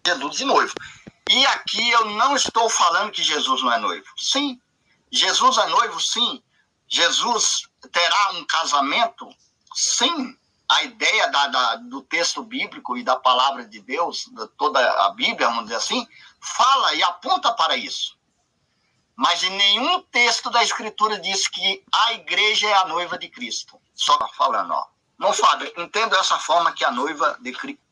Jesus de noivo. E aqui eu não estou falando que Jesus não é noivo. Sim, Jesus é noivo, sim. Jesus terá um casamento, sim. A ideia do texto bíblico e da palavra de Deus, toda a Bíblia, vamos dizer assim, fala e aponta para isso. Mas em nenhum texto da Escritura diz que a igreja é a noiva de Cristo. Só falando, ó. Não, Fábio, entendo essa forma que a noiva de Cristo.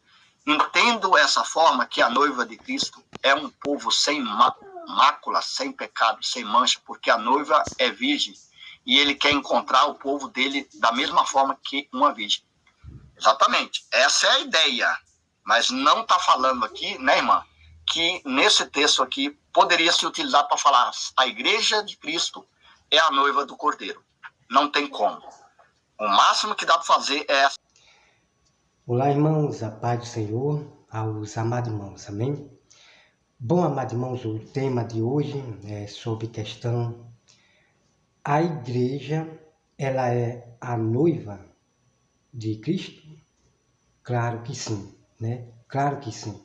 Entendo essa forma que a noiva de Cristo é um povo sem mácula, sem pecado, sem mancha, porque a noiva é virgem e ele quer encontrar o povo dele da mesma forma que uma virgem. Exatamente, essa é a ideia, mas não está falando aqui, né, irmã, que nesse texto aqui poderia se utilizar para falar a igreja de Cristo é a noiva do Cordeiro. Não tem como. O máximo que dá para fazer é... Olá, irmãos, a paz do Senhor, aos amados irmãos, amém? Bom, amados irmãos, o tema de hoje é sobre questão, a igreja, ela é a noiva de Cristo? Claro que sim, né? Claro que sim.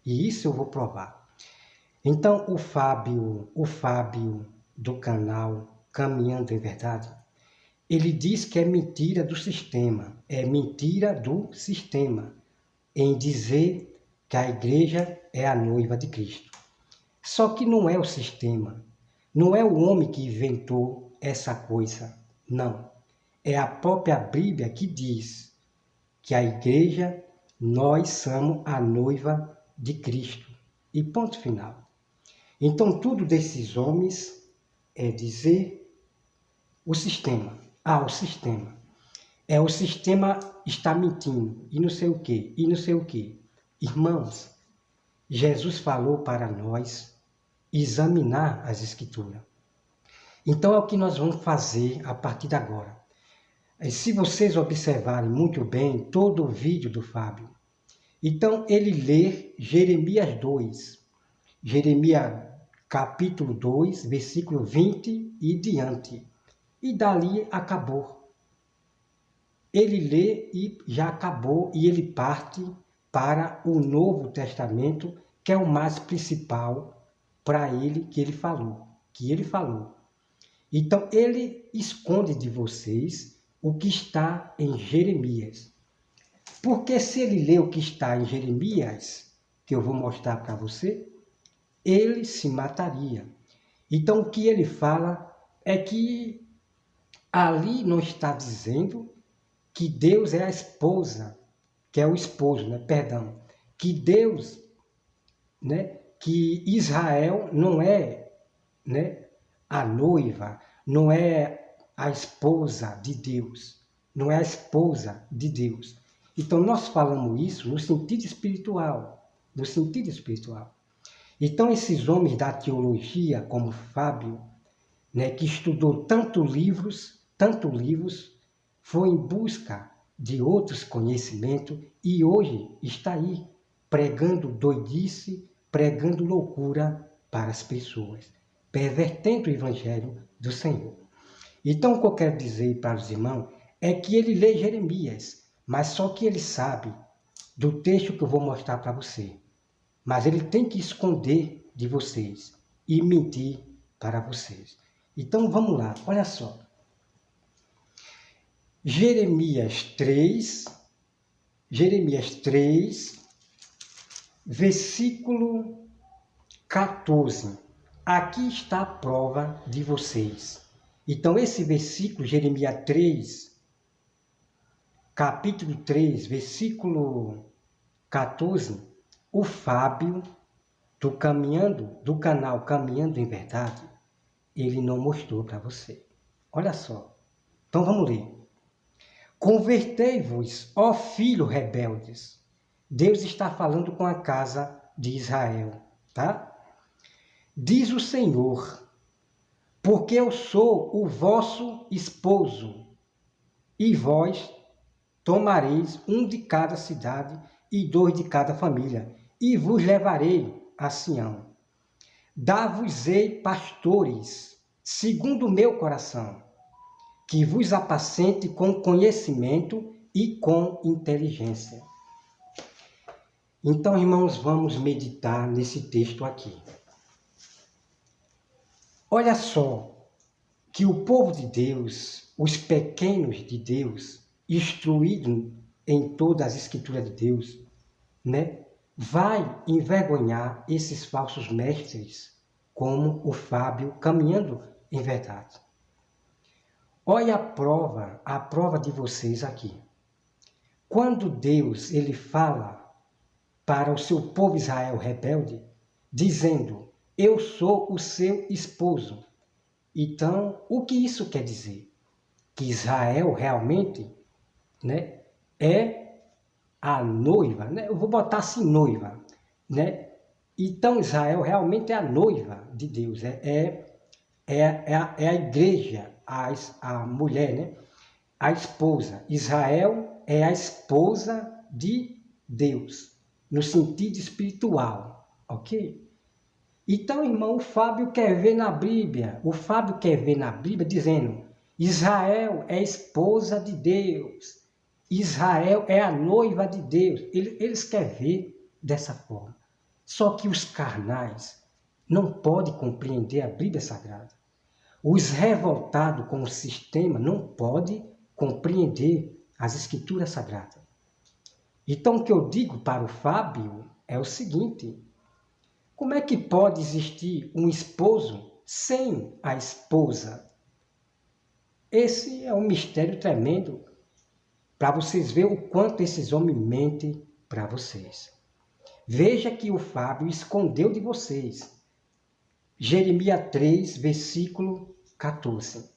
E isso eu vou provar. Então, o Fábio do canal Caminhando em Verdade, ele diz que é mentira do sistema, em dizer que a igreja é a noiva de Cristo. Só que não é o sistema, não é o homem que inventou essa coisa, não. É a própria Bíblia que diz que a igreja, nós somos a noiva de Cristo. E ponto final. Então, tudo desses homens é dizer o sistema. O sistema. O sistema está mentindo, e não sei o quê, e não sei o quê. Irmãos, Jesus falou para nós examinar as Escrituras. Então, é o que nós vamos fazer a partir de agora. Se vocês observarem muito bem todo o vídeo do Fábio, então ele lê Jeremias 2, Jeremias capítulo 2, versículo 20 e diante. E dali acabou. Ele lê e já acabou, e ele parte para o Novo Testamento, que é o mais principal para ele que ele falou. Então ele esconde de vocês o que está em Jeremias. Porque se ele lê o que está em Jeremias, que eu vou mostrar para você, ele se mataria. Então o que ele fala é que ali não está dizendo que Deus é a esposa, que é o esposo, né? Perdão. Que Deus, né? Que Israel não é, né? A noiva, não é a esposa de Deus, não é a esposa de Deus. Então nós falamos isso no sentido espiritual, Então esses homens da teologia, como Fábio, né, que estudou tantos livros, foi em busca de outros conhecimentos e hoje está aí pregando doidice, pregando loucura para as pessoas, pervertendo o evangelho do Senhor. Então o que eu quero dizer para os irmãos é que ele lê Jeremias, mas só que ele sabe do texto que eu vou mostrar para você. Mas ele tem que esconder de vocês e mentir para vocês. Então vamos lá, olha só. Jeremias 3, versículo 14. Aqui está a prova de vocês. Então esse versículo, Jeremias 3, capítulo 3, versículo 14, o Fábio do canal Caminhando em Verdade, ele não mostrou para você. Olha só. Então vamos ler. Convertei-vos, ó filhos rebeldes. Deus está falando com a casa de Israel, tá? Diz o Senhor, porque eu sou o vosso esposo, e vós tomareis um de cada cidade e 2 de cada família, e vos levarei a Sião. Dar-vos-ei pastores, segundo o meu coração, que vos apacente com conhecimento e com inteligência. Então, irmãos, vamos meditar nesse texto aqui. Olha só que o povo de Deus, os pequenos de Deus, instruídos em todas as escrituras de Deus, né, vai envergonhar esses falsos mestres, como o Fábio, caminhando em verdade. Olha a prova de vocês aqui. Quando Deus ele fala para o seu povo Israel rebelde, dizendo, eu sou o seu esposo. Então, o que isso quer dizer? Que Israel realmente, né, é a noiva, né? Eu vou botar assim, noiva, né? Então, Israel realmente é a noiva de Deus, é a igreja, a mulher, né? A esposa. Israel é a esposa de Deus, no sentido espiritual, ok? Então, irmão, o Fábio quer ver na Bíblia, dizendo, Israel é a esposa de Deus, Israel é a noiva de Deus. Eles querem ver dessa forma. Só que os carnais não podem compreender a Bíblia Sagrada. Os revoltados com o sistema não podem compreender as Escrituras Sagradas. Então, o que eu digo para o Fábio é o seguinte, como é que pode existir um esposo sem a esposa? Esse é um mistério tremendo para vocês verem o quanto esses homens mentem para vocês. Veja que o Fábio escondeu de vocês. Jeremias 3, versículo 14.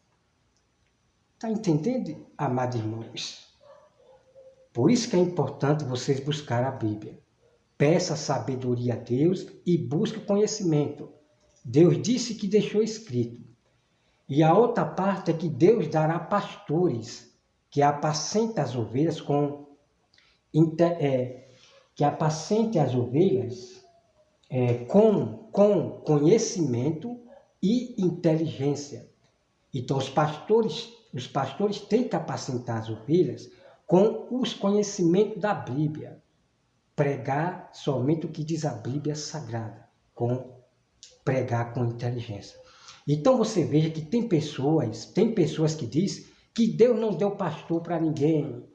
Está entendendo, amados irmãos? Por isso que é importante vocês buscar a Bíblia. Peça sabedoria a Deus e busque o conhecimento. Deus disse que deixou escrito. E a outra parte é que Deus dará pastores que apacentem as ovelhas com conhecimento e inteligência. Então os pastores têm que apacentar as ovelhas com os conhecimentos da Bíblia. Pregar somente o que diz a Bíblia Sagrada, pregar com inteligência. Então você veja que tem pessoas que dizem que Deus não deu pastor para ninguém,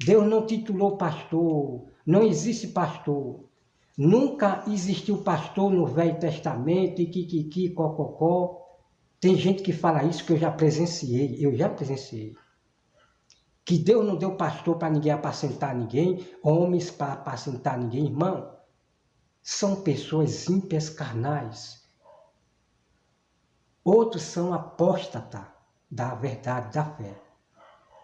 Deus não titulou pastor, não existe pastor, nunca existiu pastor no Velho Testamento, e cococó. Tem gente que fala isso que eu já presenciei. Que Deus não deu pastor para ninguém apacentar ninguém, homens para apacentar ninguém, irmão. São pessoas ímpias carnais. Outros são apóstatas da verdade, da fé.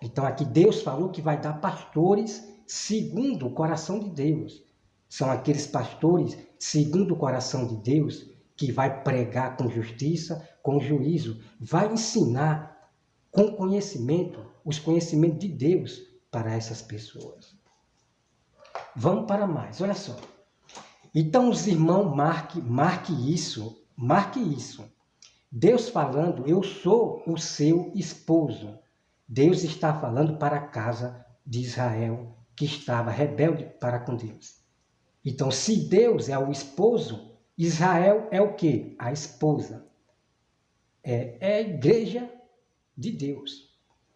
Então aqui Deus falou que vai dar pastores segundo o coração de Deus. São aqueles pastores segundo o coração de Deus que vai pregar com justiça, com juízo, vai ensinar com conhecimento, os conhecimentos de Deus para essas pessoas. Vamos para mais, olha só. Então os irmãos, marque isso. Deus falando, eu sou o seu esposo. Deus está falando para a casa de Israel, que estava rebelde para com Deus. Então, se Deus é o esposo, Israel é o quê? A esposa. É a igreja de Deus.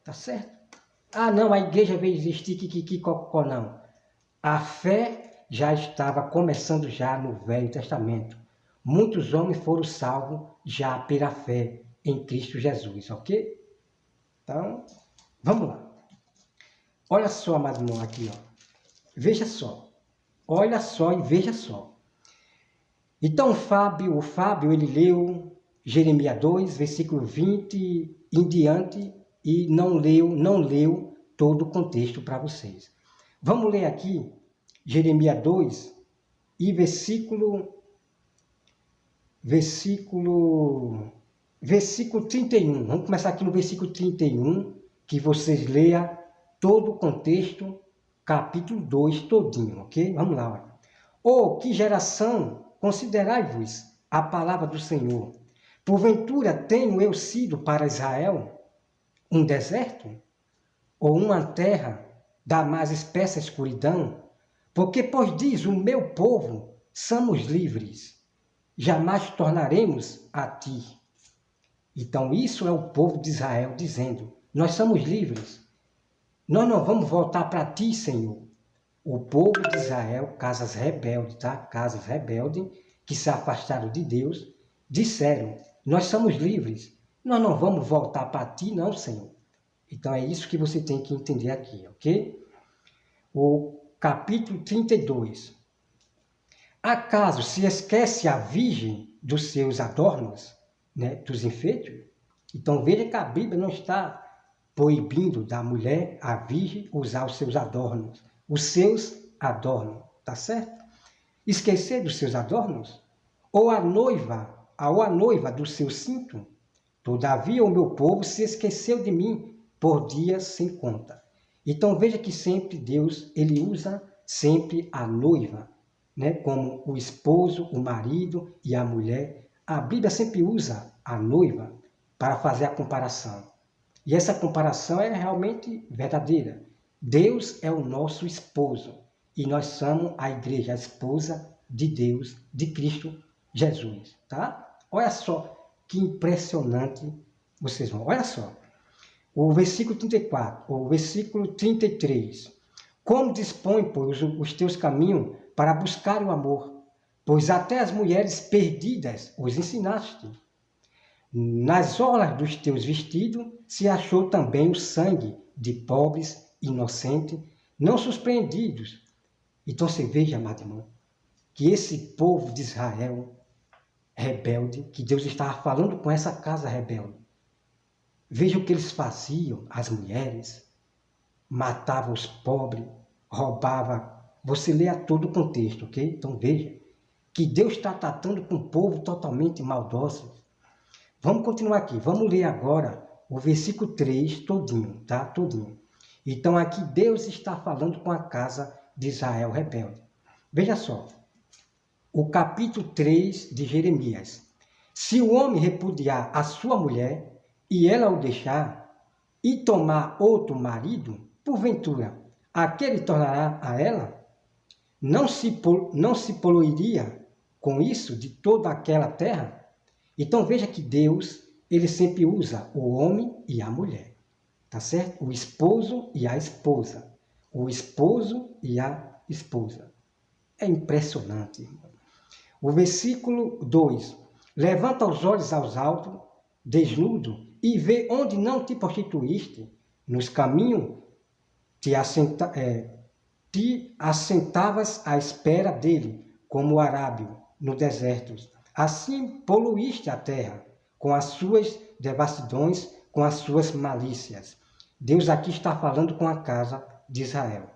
Tá certo? Ah, não, a igreja veio existir, cocó, não. A fé já estava começando já no Velho Testamento. Muitos homens foram salvos já pela fé em Cristo Jesus, ok? Então, vamos lá. Olha só, amado irmão, aqui, ó. Veja só. Olha só e veja só. Então, o Fábio, ele leu Jeremias 2, versículo 20 em diante, e não leu todo o contexto para vocês. Vamos ler aqui Jeremias 2 e versículo 31. Vamos começar aqui no versículo 31, que vocês leiam todo o contexto, capítulo 2 todinho, ok? Vamos lá, olha. Oh, que geração, considerai-vos a palavra do Senhor. Porventura tenho eu sido para Israel um deserto? Ou uma terra da mais espessa escuridão? Porque, pois diz, o meu povo, somos livres, jamais tornaremos a ti. Então, isso é o povo de Israel dizendo, nós somos livres, nós não vamos voltar para ti, Senhor. O povo de Israel, casas rebeldes, tá? Casas rebeldes, que se afastaram de Deus, disseram, nós somos livres, nós não vamos voltar para ti, não, Senhor. Então, é isso que você tem que entender aqui, ok? O capítulo 32. Acaso se esquece a virgem dos seus adornos, né, dos enfeites? Então, veja que a Bíblia não está proibindo da mulher, a virgem, usar os seus adornos. Os seus adornos, tá certo? Esquecer dos seus adornos? Ou a noiva do seu cinto? Todavia o meu povo se esqueceu de mim por dias sem conta. Então veja que sempre Deus, ele usa sempre a noiva, né? Como o esposo, o marido e a mulher. A Bíblia sempre usa a noiva para fazer a comparação. E essa comparação é realmente verdadeira. Deus é o nosso esposo e nós somos a igreja, a esposa de Deus, de Cristo Jesus, tá? Olha só que impressionante vocês vão. Olha só, o versículo 34, o versículo 33. Como dispõe, pois, os teus caminhos para buscar o amor, pois até as mulheres perdidas os ensinaste. Nas orlas dos teus vestidos se achou também o sangue de pobres inocentes, não surpreendidos. Então você veja, amado irmão, que esse povo de Israel rebelde, que Deus estava falando com essa casa rebelde, veja o que eles faziam, as mulheres, matavam os pobres, roubavam. Você lê a todo o contexto, ok? Então veja que Deus está tratando com um povo totalmente maldoso. Vamos continuar aqui, vamos ler agora o versículo 3 todinho, tá? Todinho. Então aqui Deus está falando com a casa de Israel rebelde. Veja só, o capítulo 3 de Jeremias. Se o homem repudiar a sua mulher e ela o deixar e tomar outro marido, porventura, aquele tornará a ela? Não se poluiria com isso de toda aquela terra? Então veja que Deus, ele sempre usa o homem e a mulher, tá certo? O esposo e a esposa. O esposo e a esposa. É impressionante, irmão. O versículo 2. Levanta os olhos aos altos, desnudo, e vê onde não te prostituíste. Nos caminhos te assentavas à espera dele, como o arábio, no deserto. Assim poluíste a terra, com as suas devassidões, com as suas malícias. Deus aqui está falando com a casa de Israel.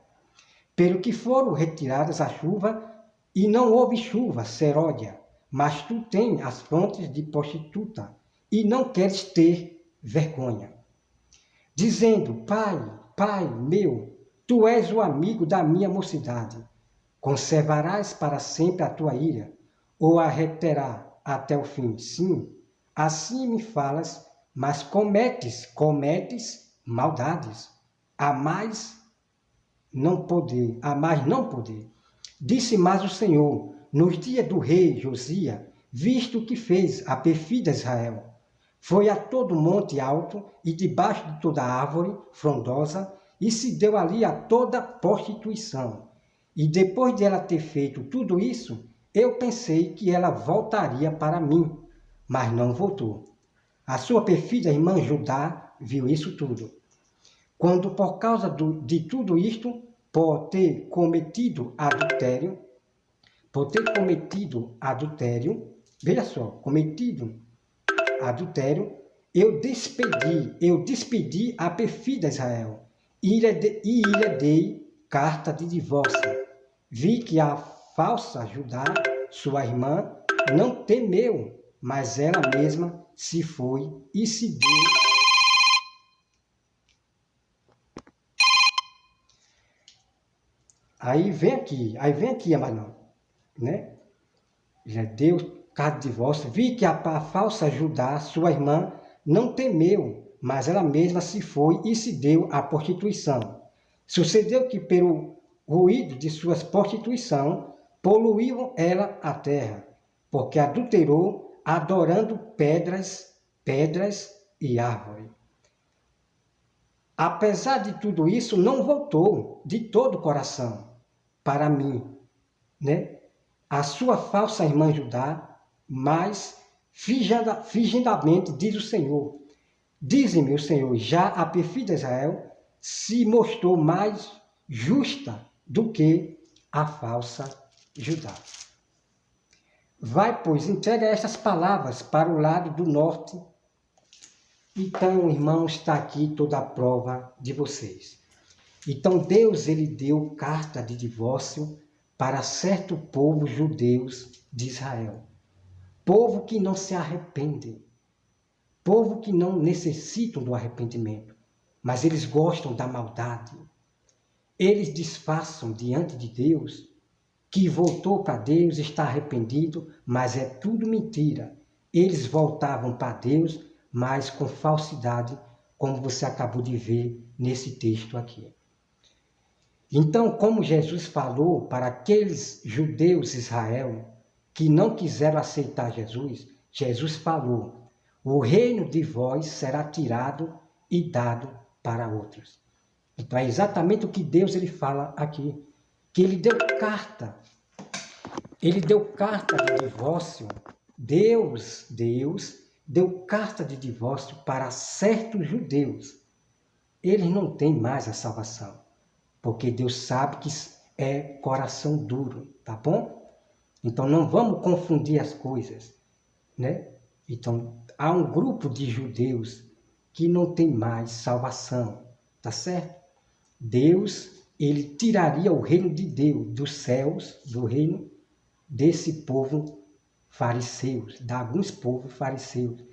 Pelo que foram retiradas a chuva, e não houve chuva seródia, mas tu tens as fontes de prostituta, e não queres ter vergonha. Dizendo, Pai, Pai meu, tu és o amigo da minha mocidade. Conservarás para sempre a tua ira, ou a reterá até o fim? Sim, assim me falas, mas cometes maldades, a mais não poder. Disse mais o Senhor, nos dias do rei Josias, visto o que fez a perfida Israel. Foi a todo monte alto e debaixo de toda árvore frondosa, e se deu ali a toda prostituição. E depois de ela ter feito tudo isso, eu pensei que ela voltaria para mim, mas não voltou. A sua perfida irmã Judá viu isso tudo. Quando, por causa de tudo isto, por ter cometido adultério, veja só, cometido adultério, eu despedi a perfida Israel e lhe dei carta de divórcio. Vi que a falsa Judá, sua irmã, não temeu, mas ela mesma se foi e se deu. Aí vem aqui, amado, né? Já deu carta de divórcio. Vi que a falsa Judá, sua irmã, não temeu, mas ela mesma se foi e se deu à prostituição. Sucedeu que pelo ruído de suas prostituição, poluiu ela a terra, porque adulterou, adorando pedras e árvore. Apesar de tudo isso, não voltou de todo o coração para mim, né? A sua falsa irmã Judá, mas fingidamente diz o Senhor. Dize-me o Senhor, já a perfida Israel se mostrou mais justa do que a falsa Judá. Vai, pois, entrega estas palavras para o lado do norte. Então, irmãos, está aqui toda a prova de vocês. Então, Deus, ele deu carta de divórcio para certo povo judeus de Israel. Povo que não se arrepende. Povo que não necessitam do arrependimento. Mas eles gostam da maldade. Eles disfarçam diante de Deus que voltou para Deus, está arrependido, mas é tudo mentira. Eles voltavam para Deus, mas com falsidade, como você acabou de ver nesse texto aqui. Então, como Jesus falou para aqueles judeus de Israel que não quiseram aceitar Jesus, Jesus falou: o reino de vós será tirado e dado para outros. Então, é exatamente o que Deus ele fala aqui, que ele deu carta. Ele deu carta de divórcio. Deus deu carta de divórcio para certos judeus. Eles não têm mais a salvação, porque Deus sabe que é coração duro, tá bom? Então não vamos confundir as coisas, né? Então há um grupo de judeus que não tem mais salvação, tá certo? Deus, ele tiraria o reino de Deus dos céus, do reino desse povo fariseus, de alguns povos fariseus.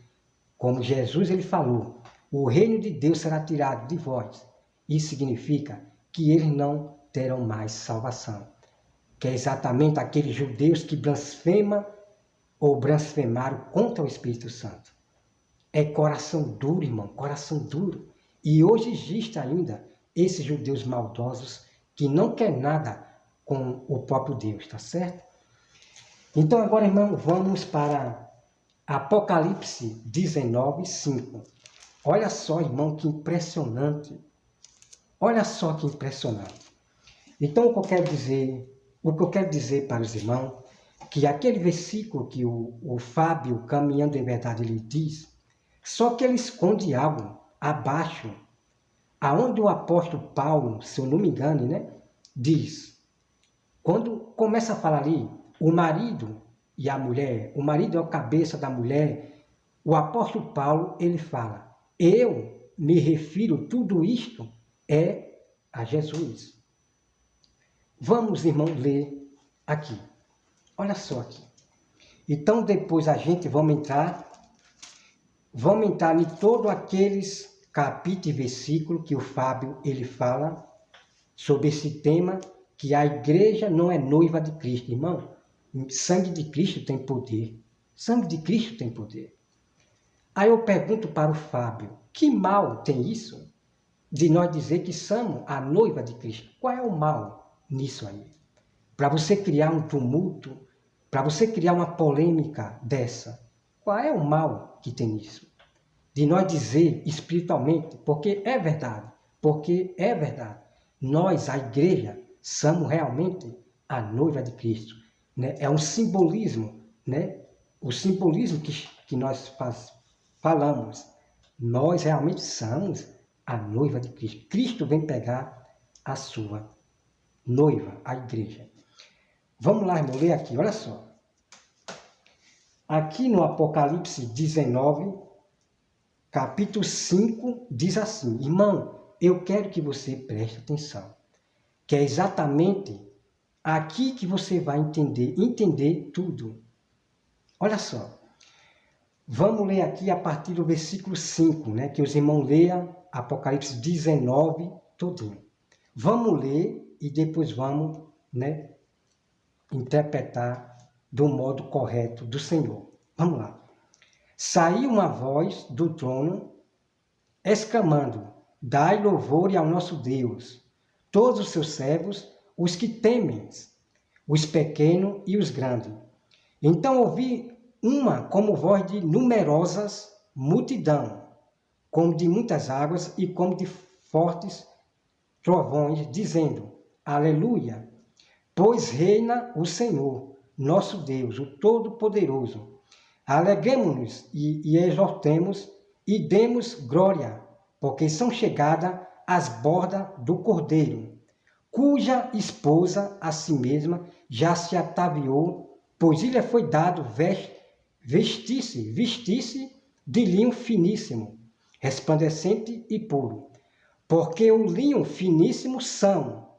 Como Jesus ele falou, o reino de Deus será tirado de vós. Isso significa que eles não terão mais salvação. Que é exatamente aqueles judeus que blasfemam ou blasfemaram contra o Espírito Santo. É coração duro, irmão, coração duro. E hoje existe ainda esses judeus maldosos que não querem nada com o próprio Deus, tá certo? Então agora, irmão, vamos para Apocalipse 19, 5. Olha só, irmão, que impressionante. Olha só que impressionante. Então o que eu quero dizer para os irmãos, que aquele versículo que o Fábio, Caminhando em Verdade, ele diz, só que ele esconde algo abaixo, aonde o apóstolo Paulo, se eu não me engano, né, diz, quando começa a falar ali, o marido e a mulher, o marido é o cabeça da mulher, o apóstolo Paulo, ele fala, eu me refiro, tudo isto é a Jesus. Vamos, irmão, ler aqui. Olha só aqui. Então, depois a gente vamos entrar em todos aqueles capítulos e versículos que o Fábio, ele fala sobre esse tema, que a igreja não é noiva de Cristo, irmão. Sangue de Cristo tem poder. Sangue de Cristo tem poder. Aí eu pergunto para o Fábio, que mal tem isso de nós dizer que somos a noiva de Cristo? Qual é o mal nisso aí? Para você criar um tumulto, para você criar uma polêmica dessa, qual é o mal que tem nisso? De nós dizer espiritualmente, porque é verdade, nós, a igreja, somos realmente a noiva de Cristo. Né? É um simbolismo, né? O simbolismo que nós falamos. Nós realmente somos a noiva de Cristo. Cristo vem pegar a sua noiva, a igreja. Vamos lá, irmão, ler aqui, olha só. Aqui no Apocalipse 19, capítulo 5, diz assim, irmão, eu quero que você preste atenção, que é exatamente aqui que você vai entender tudo. Olha só. Vamos ler aqui a partir do versículo 5, né? Que os irmãos leiam Apocalipse 19 todinho. Vamos ler e depois vamos, né, interpretar do modo correto do Senhor. Vamos lá. Saiu uma voz do trono exclamando, dai louvor ao nosso Deus, todos os seus servos, os que temem, os pequenos e os grandes. Então ouvi uma como voz de numerosas multidão, como de muitas águas e como de fortes trovões, dizendo: Aleluia! Pois reina o Senhor, nosso Deus, o Todo-Poderoso. Alegremo-nos e exortemos e demos glória, porque são chegadas as bordas do Cordeiro, cuja esposa a si mesma já se ataviou, pois lhe foi dado vestir-se de linho finíssimo, resplandecente e puro, porque o linho finíssimo são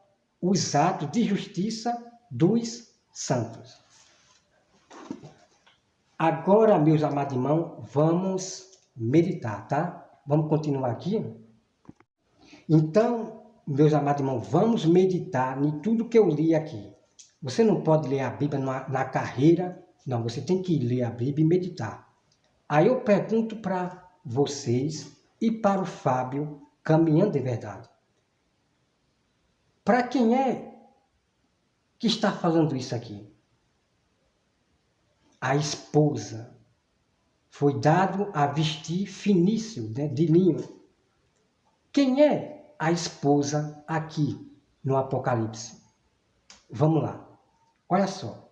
os atos de justiça dos santos. Agora, meus amados irmãos, vamos meditar, tá? Vamos continuar aqui? Então, meus amados irmãos, vamos meditar em tudo que eu li aqui. Você não pode ler a Bíblia na carreira, não, você tem que ler a Bíblia e meditar. Aí eu pergunto para vocês e para o Fábio, caminhando de verdade. Para quem é que está falando isso aqui? A esposa foi dado a vestir finíssimo, né, de linho. Quem é a esposa aqui no Apocalipse? Vamos lá. Olha só.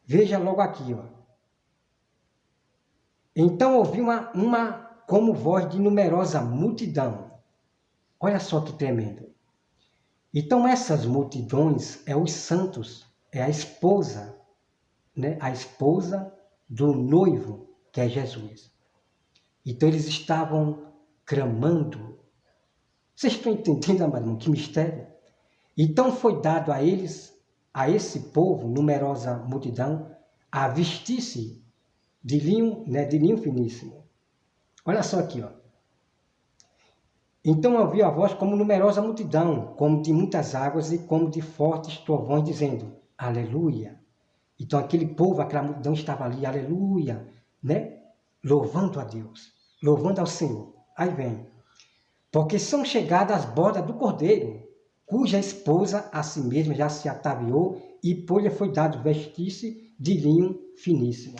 Veja logo aqui, ó. Então ouvi uma como voz de numerosa multidão. Olha só que tremendo. Então essas multidões é os santos, é a esposa, né? A esposa do noivo, que é Jesus. Então eles estavam clamando. Vocês estão entendendo, amado irmão, que mistério? Então foi dado a eles, a esse povo, numerosa multidão, a vestir-se de linho, né, de linho finíssimo. Olha só aqui, ó. Então ouviu a voz como numerosa multidão, como de muitas águas e como de fortes trovões, dizendo: Aleluia! Então aquele povo, aquela multidão estava ali, aleluia, né? Louvando a Deus, louvando ao Senhor. Aí vem: porque são chegadas as bordas do Cordeiro, cuja esposa a si mesma já se ataviou e por lhe foi dado vestir-se de linho finíssimo.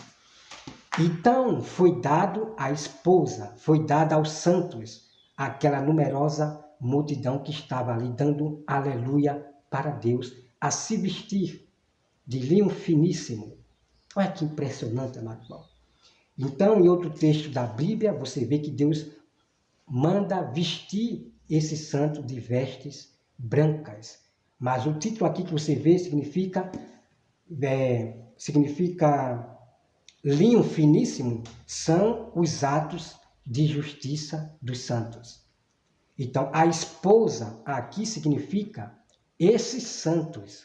Então foi dado à esposa, foi dada aos santos, aquela numerosa multidão que estava ali dando aleluia para Deus, a se vestir de linho finíssimo. Olha que impressionante, amado irmão. Então, em outro texto da Bíblia, você vê que Deus manda vestir esse santo de vestes brancas. Mas o título aqui que você vê significa linho finíssimo, são os atos de justiça dos santos. Então, a esposa aqui significa esses santos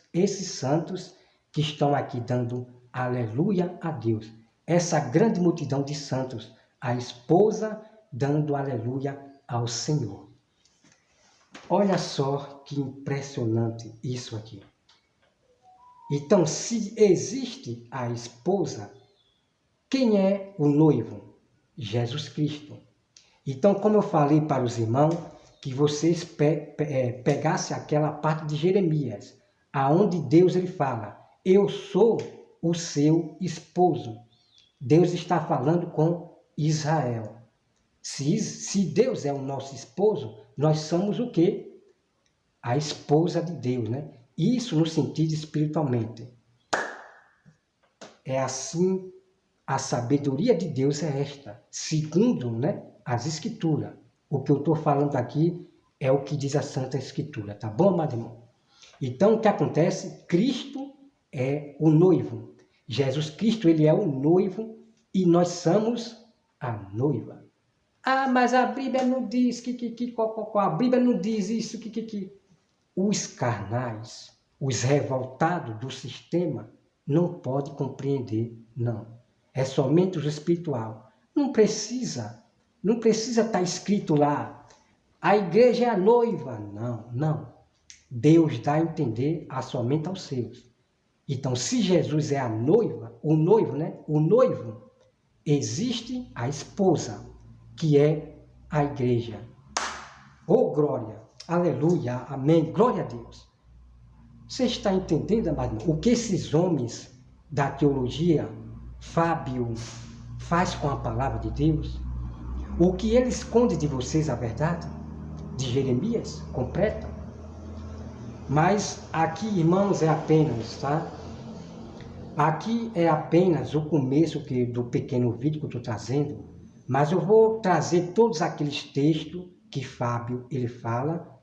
que estão aqui dando aleluia a Deus. Essa grande multidão de santos, a esposa dando aleluia ao Senhor. Olha só que impressionante isso aqui. Então, se existe a esposa, quem é o noivo? Jesus Cristo. Então, como eu falei para os irmãos, que vocês pegassem aquela parte de Jeremias, aonde Deus ele fala: eu sou o seu esposo. Deus está falando com Israel. Se Deus é o nosso esposo, nós somos o quê? A esposa de Deus, né? Isso no sentido espiritualmente. É assim, a sabedoria de Deus é esta, segundo, né, as Escrituras. O que eu estou falando aqui é o que diz a Santa Escritura, tá bom, amado irmão? Então, o que acontece? Cristo é o noivo. Jesus Cristo, ele é o noivo e nós somos a noiva. Ah, mas a Bíblia não diz a Bíblia não diz isso, Os carnais, os revoltados do sistema, não podem compreender, não. É somente o espiritual. Não precisa estar escrito lá, a igreja é a noiva. Não. Deus dá a entender somente aos seus. Então, se Jesus é a noiva, o noivo, né? O noivo, existe a esposa, que é a igreja. Oh, glória! Aleluia! Amém! Glória a Deus! Você está entendendo, amado irmão, o que esses homens da teologia, Fábio, faz com a palavra de Deus? O que ele esconde de vocês a verdade? De Jeremias, completa? Mas aqui, irmãos, é apenas, tá? Aqui é apenas o começo do pequeno vídeo que eu estou trazendo, mas eu vou trazer todos aqueles textos que Fábio ele fala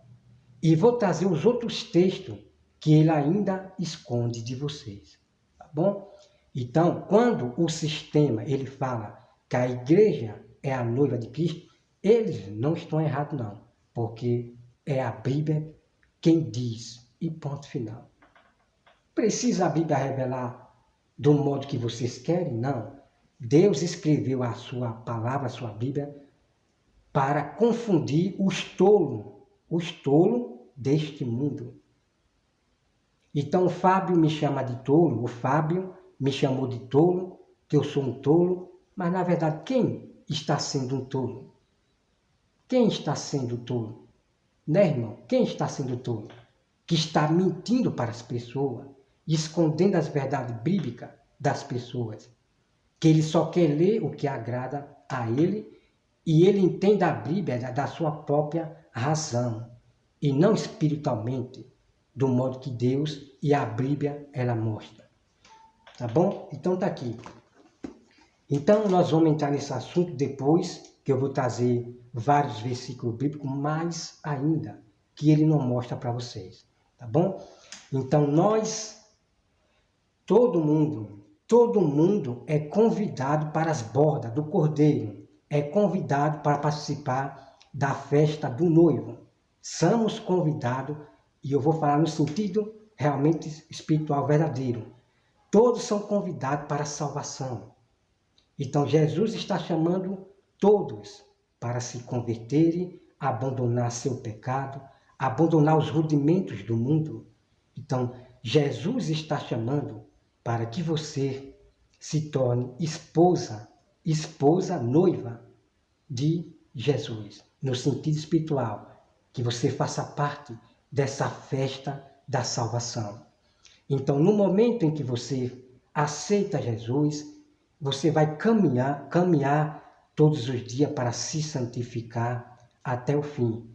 e vou trazer os outros textos que ele ainda esconde de vocês, tá bom? Então, quando o sistema ele fala que a igreja é a noiva de Cristo, eles não estão errados não, porque é a Bíblia quem diz, e ponto final. Precisa a Bíblia revelar do modo que vocês querem? Não. Deus escreveu a sua palavra, a sua Bíblia, para confundir os tolos deste mundo. Então o Fábio me chama de tolo, o Fábio me chamou de tolo, que eu sou um tolo, mas na verdade quem está sendo um tolo? Quem está sendo tolo? Né, irmão? Quem está sendo tolo? Que está mentindo para as pessoas, escondendo as verdades bíblicas das pessoas, que ele só quer ler o que agrada a ele e ele entende a Bíblia da sua própria razão e não espiritualmente, do modo que Deus e a Bíblia ela mostra. Tá bom? Então tá aqui. Então nós vamos entrar nesse assunto depois, que eu vou trazer vários versículos bíblicos, mais ainda, que ele não mostra para vocês. Tá bom? Então todo mundo é convidado para as bordas do Cordeiro, é convidado para participar da festa do noivo. Somos convidados, e eu vou falar no sentido realmente espiritual verdadeiro. Todos são convidados para a salvação. Então Jesus está chamando todos para se converterem, abandonar seu pecado, abandonar os rudimentos do mundo. Então Jesus está chamando para que você se torne esposa, noiva de Jesus, no sentido espiritual, que você faça parte dessa festa da salvação. Então, no momento em que você aceita Jesus, você vai caminhar todos os dias para se santificar até o fim.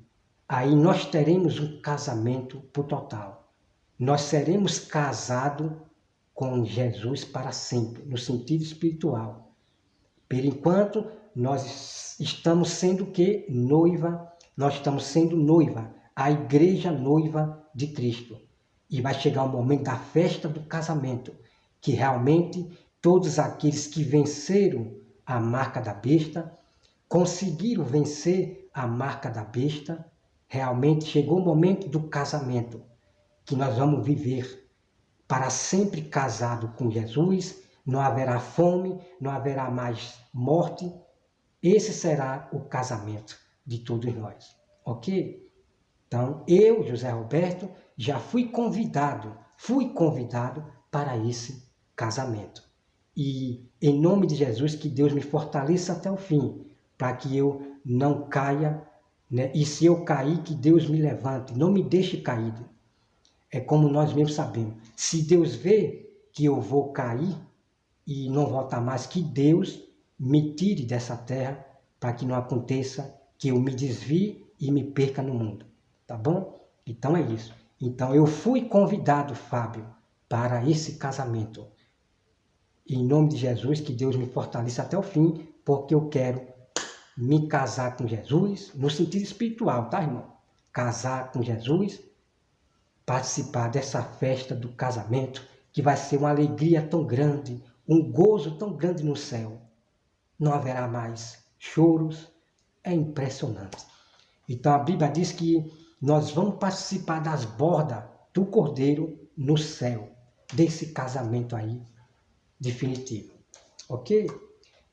Aí nós teremos um casamento por total. Nós seremos casados com Jesus para sempre, no sentido espiritual. Por enquanto, nós estamos sendo que noiva, nós estamos sendo noiva, a igreja noiva de Cristo. E vai chegar o momento da festa do casamento, que realmente todos aqueles que venceram a marca da besta, conseguiram vencer a marca da besta, realmente chegou o momento do casamento, que nós vamos viver para sempre casado com Jesus, não haverá fome, não haverá mais morte. Esse será o casamento de todos nós, ok? Então, eu, José Roberto, já fui convidado para esse casamento. E, em nome de Jesus, que Deus me fortaleça até o fim, para que eu não caia, né? E se eu cair, que Deus me levante, não me deixe caído. É como nós mesmos sabemos. Se Deus vê que eu vou cair e não voltar mais, que Deus me tire dessa terra para que não aconteça que eu me desvie e me perca no mundo. Tá bom? Então é isso. Então eu fui convidado, Fábio, para esse casamento. Em nome de Jesus, que Deus me fortaleça até o fim, porque eu quero me casar com Jesus, no sentido espiritual, tá, irmão? Casar com Jesus, participar dessa festa do casamento, que vai ser uma alegria tão grande, um gozo tão grande no céu. Não haverá mais choros, é impressionante. Então a Bíblia diz que nós vamos participar das bordas do Cordeiro no céu, desse casamento aí definitivo, ok?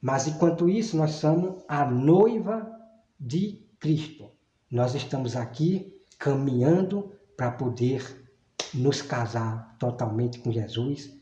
Mas enquanto isso, nós somos a noiva de Cristo. Nós estamos aqui caminhando para poder nos casar totalmente com Jesus.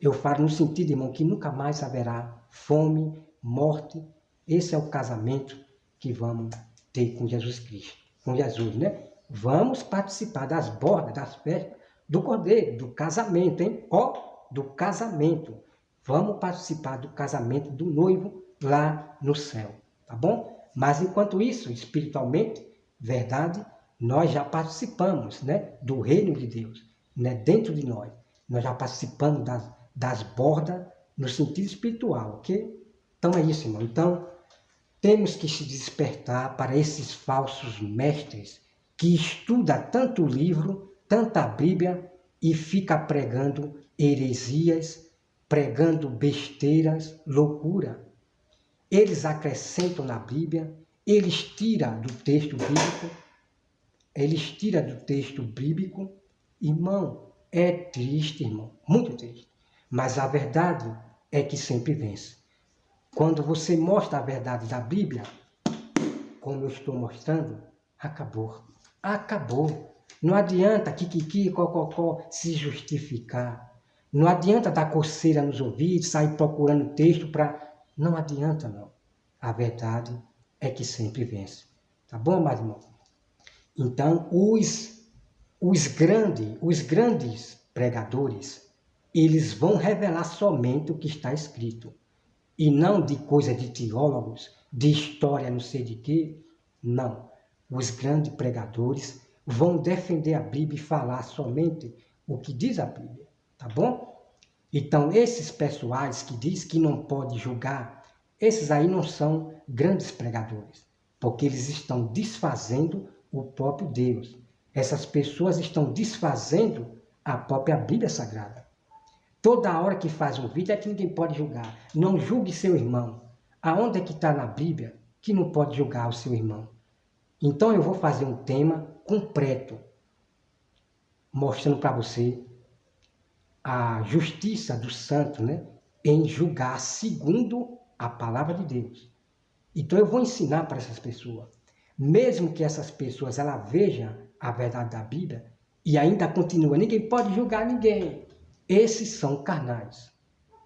Eu falo no sentido, irmão, que nunca mais haverá fome, morte. Esse é o casamento que vamos ter com Jesus Cristo, com Jesus, né? Vamos participar das bordas, das festas do Cordeiro, do casamento, hein? Ó, do casamento. Vamos participar do casamento do noivo lá no céu, tá bom? Mas enquanto isso, espiritualmente, verdade, nós já participamos, né, do reino de Deus, né, dentro de nós. Nós já participamos das bordas no sentido espiritual, ok? Então é isso, irmão. Então, temos que se despertar para esses falsos mestres que estudam tanto livro, tanta Bíblia e fica pregando heresias, pregando besteiras, loucura. Eles acrescentam na Bíblia, eles tiram do texto bíblico, irmão, é triste, irmão, muito triste. Mas a verdade é que sempre vence. Quando você mostra a verdade da Bíblia, como eu estou mostrando, acabou. Acabou. Não adianta kikiki, cococó, se justificar. Não adianta dar coceira nos ouvidos, sair procurando texto para... Não adianta, não. A verdade é que sempre vence. Tá bom, mais irmão? Então, os grandes pregadores, eles vão revelar somente o que está escrito. E não de coisa de teólogos, de história não sei de quê. Não. Os grandes pregadores vão defender a Bíblia e falar somente o que diz a Bíblia. Tá bom? Então, esses pessoais que diz que não pode julgar, esses aí não são grandes pregadores, porque eles estão desfazendo o próprio Deus. Essas pessoas estão desfazendo a própria Bíblia Sagrada. Toda hora que faz um vídeo é que ninguém pode julgar. Não julgue seu irmão. Aonde é que está na Bíblia que não pode julgar o seu irmão? Então eu vou fazer um tema completo, mostrando para você a justiça do santo, né, em julgar segundo a palavra de Deus. Então eu vou ensinar para essas pessoas, mesmo que essas pessoas elas vejam a verdade da Bíblia e ainda continua, ninguém pode julgar ninguém. Esses são carnais.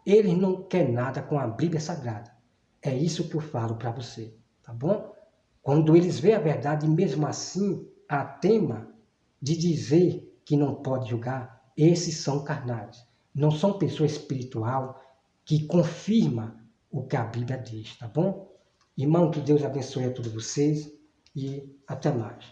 Eles não querem nada com a Bíblia Sagrada. É isso que eu falo para você, tá bom? Quando eles veem a verdade, mesmo assim, a tema de dizer que não pode julgar, esses são carnais. Não são pessoas espiritual que confirma o que a Bíblia diz, tá bom? Irmão, que Deus abençoe a todos vocês e até mais.